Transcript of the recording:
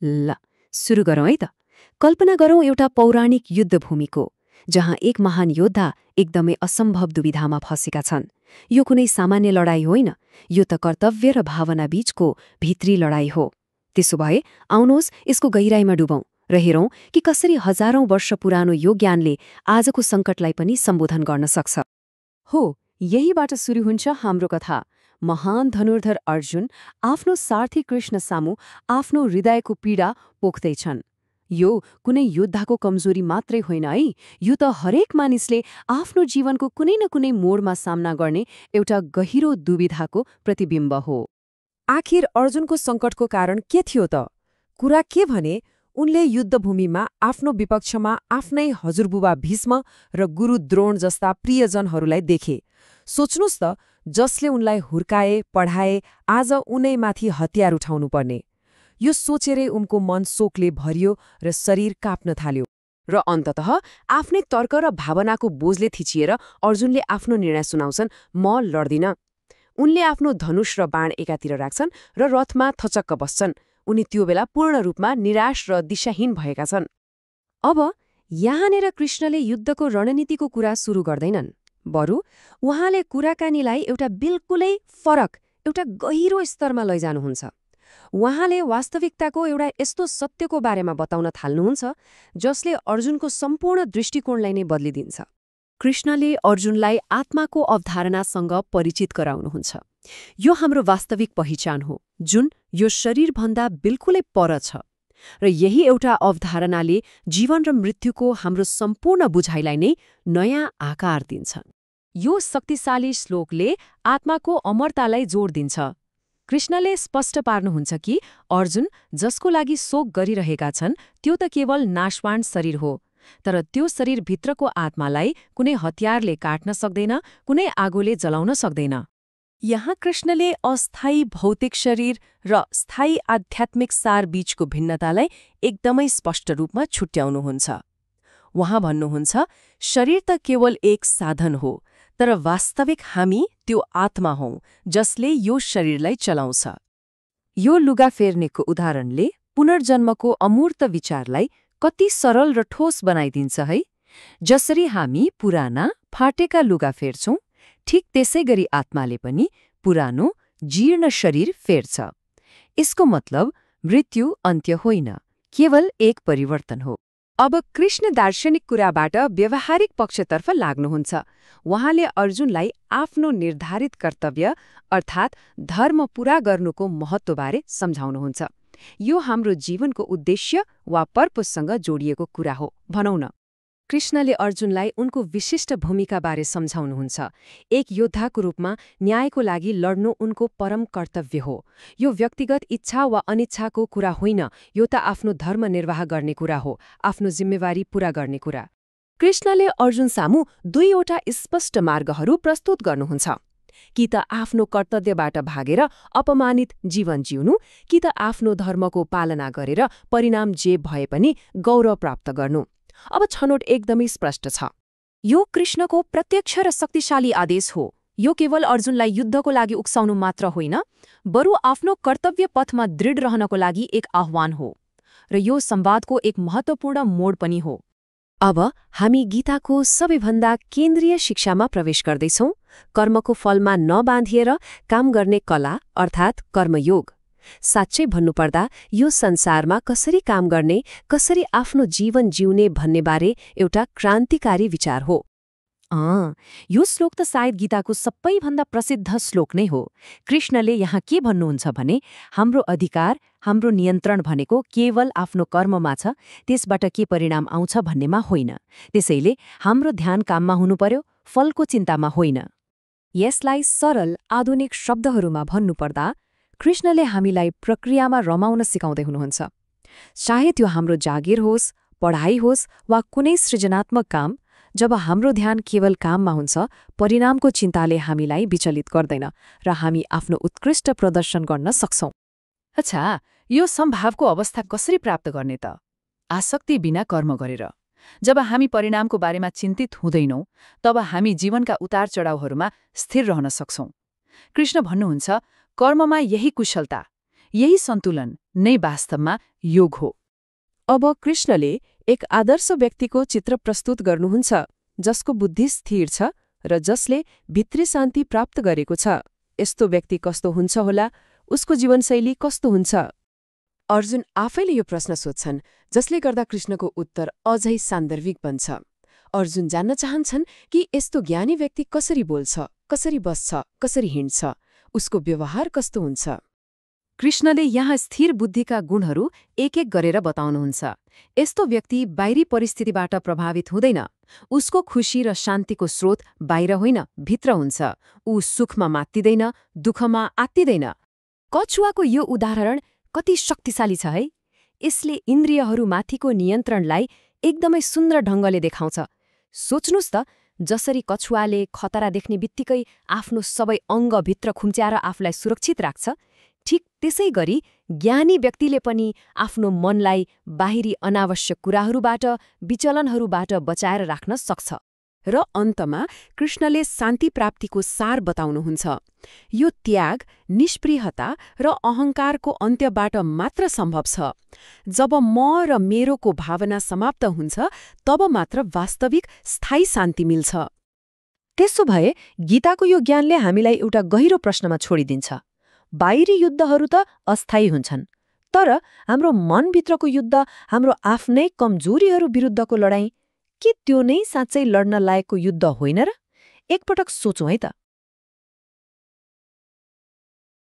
ल सुरु गरौँ है त। कल्पना गरौँ एउटा पौराणिक युद्धभूमिको, जहाँ एक महान योद्धा एकदमै असम्भव दुविधामा फँसेका छन्। यो कुनै सामान्य लडाई होइन, यो त कर्तव्य र भावना बीचको भित्री लडाई हो। त्यसो भए आउनुहोस् यसको गहिराईमा डुबौँ र हेरौँ कि कसरी हजारौं वर्ष पुरानो यो ज्ञानले आजको सङ्कटलाई पनि सम्बोधन गर्न सक्छ। हो, यहीबाट सुरु हुन्छ हाम्रो कथा। महान धनुर्धर अर्जुन आफ्नो सारथी कृष्ण सामु आफ्नो हृदयको पीडा पोख्दैछन्। यो कुनै योद्धाको कमजोरी मात्रै होइन है, यो त हरेक मानिसले आफ्नो जीवनको कुनै न कुनै मोडमा सामना गर्ने एउटा गहिरो दुविधाको प्रतिबिम्ब हो। आखिर अर्जुनको सङ्कटको कारण के थियो त? कुरा के भने उनले युद्धभूमिमा आफ्नो विपक्षमा आफ्नै हजुरबुबा भीष्म र गुरु द्रोण जस्ता प्रियजनहरूलाई देखे। सोच्नुस् त, जसले उनलाई हुर्काए पढाए, आज उनैमाथि हतियार उठाउनु पर्ने। यो सोचेरै उनको मन शोकले भरियो र शरीर काप्न थाल्यो। र अन्ततः आफ्नै तर्क र भावनाको बोझले थिचिएर अर्जुनले आफ्नो निर्णय सुनाउँछन्, म लड्दिन। उनले आफ्नो धनुष र बाण एकातिर राख्छन् र रथमा थचक्क बस्छन्। उनी त्यो बेला पूर्ण रूपमा निराश र दिशाहीन भएका छन्। अब यहाँनिर कृष्णले युद्धको रणनीतिको कुरा सुरु गर्दैनन्, बरु उहाँले कुराकानीलाई एउटा बिल्कुलै फरक, एउटा गहिरो स्तरमा लैजानुहुन्छ। उहाँले वास्तविकताको एउटा यस्तो सत्यको बारेमा बताउन थाल्नुहुन्छ जसले अर्जुनको सम्पूर्ण दृष्टिकोणलाई नै बदलिदिन्छ। कृष्णले अर्जुनलाई आत्माको अवधारणासँग परिचित गराउनुहुन्छ। यो हाम्रो वास्तविक पहिचान हो, जुन यो शरीरभन्दा बिल्कुलै पर छ। र यही एउटा अवधारणाले जीवन र मृत्युको हाम्रो सम्पूर्ण बुझाइलाई नै नयाँ आकार दिन्छ। यो शक्तिशाली श्लोकले आत्माको अमरतालाई जोड दिन्छ। कृष्णले स्पष्ट पार्नुहुन्छ कि अर्जुन जसको लागि शोक गरिरहेका छन् त्यो त केवल नाशवान शरीर हो, तर त्यो शरीरभित्रको आत्मालाई कुनै हतियारले काट्न सक्दैन, कुनै आगोले जलाउन सक्दैन। यहाँ कृष्णले अस्थायी भौतिक शरीर र स्थायी आध्यात्मिक सार बीचको भिन्नतालाई एकदमै स्पष्ट रूपमा छुट्याउनुहुन्छ। उहाँ भन्नुहुन्छ, शरीर त केवल एक साधन हो, तर वास्तविक हामी त्यो आत्मा हौं जसले यो शरीरलाई चलाउँछ। यो लुगा फेर्नेको उदाहरणले पुनर्जन्मको अमूर्त विचारलाई कति सरल र ठोस बनाइदिन्छ है। जसरी हामी पुराना फाटेका लुगा फेर्छौं, ठिक त्यसै गरी आत्माले पनि पुरानो जीर्ण शरीर फेर्छ। यसको मतलब मृत्यु अन्त्य होइन, केवल एक परिवर्तन हो। अब कृष्ण दार्शनिक कुराबाट व्यवहारिक पक्षतर्फ लाग्नुहुन्छ। उहाँले अर्जुनलाई आफ्नो निर्धारित कर्तव्य अर्थात् धर्म पूरा गर्नुको महत्त्वबारे सम्झाउनुहुन्छ। यो हाम्रो जीवनको उद्देश्य वा पर्पससँग जोडिएको कुरा हो भनौँ न। कृष्णले अर्जुनलाई उनको विशिष्ट भूमिकाबारे सम्झाउनुहुन्छ। एक योद्धाको रूपमा न्यायको लागि लड्नु उनको परम कर्तव्य हो। यो व्यक्तिगत इच्छा वा अनिच्छाको कुरा होइन, यो त आफ्नो धर्म निर्वाह गर्ने कुरा हो, आफ्नो जिम्मेवारी पूरा गर्ने कुरा। कृष्णले अर्जुन सामु दुईवटा स्पष्ट मार्गहरू प्रस्तुत गर्नुहुन्छ। कि त आफ्नो कर्तव्यबाट भागेर अपमानित जीवन जिउनु, कि त आफ्नो धर्मको पालना गरेर परिणाम जे भए पनि गौरव प्राप्त गर्नु। अब छनौट एकदमै स्पष्ट छ। यो कृष्णको प्रत्यक्ष र शक्तिशाली आदेश हो। यो केवल अर्जुनलाई युद्धको लागि उक्साउनु मात्र होइन, बरु आफ्नो कर्तव्य पथमा दृढ रहनको लागि एक आह्वान हो। र यो संवादको एक महत्त्वपूर्ण मोड पनि हो। अब हामी गीताको सबैभन्दा केन्द्रीय शिक्षामा प्रवेश गर्दैछौँ, कर्मको फलमा नबाँधिएर काम गर्ने कला अर्थात् कर्मयोग। साँच्चै भन्नुपर्दा यो संसारमा कसरी काम गर्ने, कसरी आफ्नो जीवन जिउने भन्नेबारे एउटा क्रान्तिकारी विचार हो। यो श्लोक त सायद गीताको सबैभन्दा प्रसिद्ध श्लोक नै हो। कृष्णले यहाँ के भन्नुहुन्छ भने हाम्रो अधिकार, हाम्रो नियन्त्रण भनेको केवल आफ्नो कर्ममा छ, त्यसबाट के परिणाम आउँछ भन्नेमा होइन। त्यसैले हाम्रो ध्यान काममा हुनु पर्यो, फलको चिन्तामा होइन। यसलाई सरल आधुनिक शब्दहरूमा भन्नुपर्दा कृष्णले हामीलाई प्रक्रियामा रमाउन सिकाउँदै हुनुहुन्छ। चाहे त्यो हाम्रो जागिर होस्, पढाइ होस् वा कुनै सृजनात्मक काम, जब हाम्रो ध्यान केवल काममा हुन्छ, परिणामको चिन्ताले हामीलाई विचलित गर्दैन र हामी आफ्नो उत्कृष्ट प्रदर्शन गर्न सक्छौं। अच्छा, यो सम्भावको अवस्था कसरी प्राप्त गर्ने त? आसक्ति बिना कर्म गरेर। जब हामी परिणामको बारेमा चिन्तित हुँदैनौं, तब हामी जीवनका उतार चढावहरूमा स्थिर रहन सक्छौं। कृष्ण भन्नुहुन्छ, कर्ममा यही कुशलता, यही सन्तुलन नै वास्तवमा योग हो। अब कृष्णले एक आदर्श व्यक्तिको चित्र प्रस्तुत गर्नुहुन्छ जसको बुद्धि स्थिर छ र जसले भित्री शान्ति प्राप्त गरेको छ। यस्तो व्यक्ति कस्तो हुन्छ होला, उसको जीवनशैली कस्तो हुन्छ? अर्जुन आफैले यो प्रश्न सोध्छन्, जसले गर्दा कृष्णको उत्तर अझै सान्दर्भिक बन्छ। अर्जुन जान्न चाहन्छन् कि यस्तो ज्ञानी व्यक्ति कसरी बोल्छ, कसरी बस्छ, कसरी हिँड्छ, उसको व्यवहार कस्तो हुन्छ। कृष्णले यहाँ स्थिर बुद्धिका गुणहरू एक एक गरेर बताउनुहुन्छ। यस्तो व्यक्ति बाहिरी परिस्थितिबाट प्रभावित हुँदैन। उसको खुशी र शान्तिको स्रोत बाहिर होइन, भित्र हुन्छ। ऊ सुखमा मात्तिदैन, दुःखमा आत्तिदैन। कछुवाको यो उदाहरण कति शक्तिशाली छ है। यसले इन्द्रियहरूमाथिको नियन्त्रणलाई एकदमै सुन्दर ढङ्गले देखाउँछ। सोच्नुस् त, जसरी कछुवाले खतरा देख्ने बित्तिकै आफ्नो सबै अङ्गभित्र खुम्च्याएर आफूलाई सुरक्षित राख्छ, ठिक त्यसै गरी ज्ञानी व्यक्तिले पनि आफ्नो मनलाई बाहिरी अनावश्यक कुराहरूबाट, विचलनहरूबाट बचाएर राख्न सक्छ। र अन्तमा कृष्णले शान्ति प्राप्तिको सार बताउनुहुन्छ। यो त्याग, निष्प्रियता र अहङ्कारको अन्त्यबाट मात्र सम्भव छ। जब म र मेरोको भावना समाप्त हुन्छ, तब मात्र वास्तविक स्थायी शान्ति मिल्छ। त्यसो भए गीताको यो ज्ञानले हामीलाई एउटा गहिरो प्रश्नमा छोडिदिन्छ। बाहिरी युद्धहरू त अस्थायी हुन्छन्, तर हाम्रो मनभित्रको युद्ध, हाम्रो आफ्नै कमजोरीहरू विरुद्धको लडाईँ, के त्यो नै साँच्चै लड्न लायकको युद्ध होइन र? एकपटक सोचौँ है त।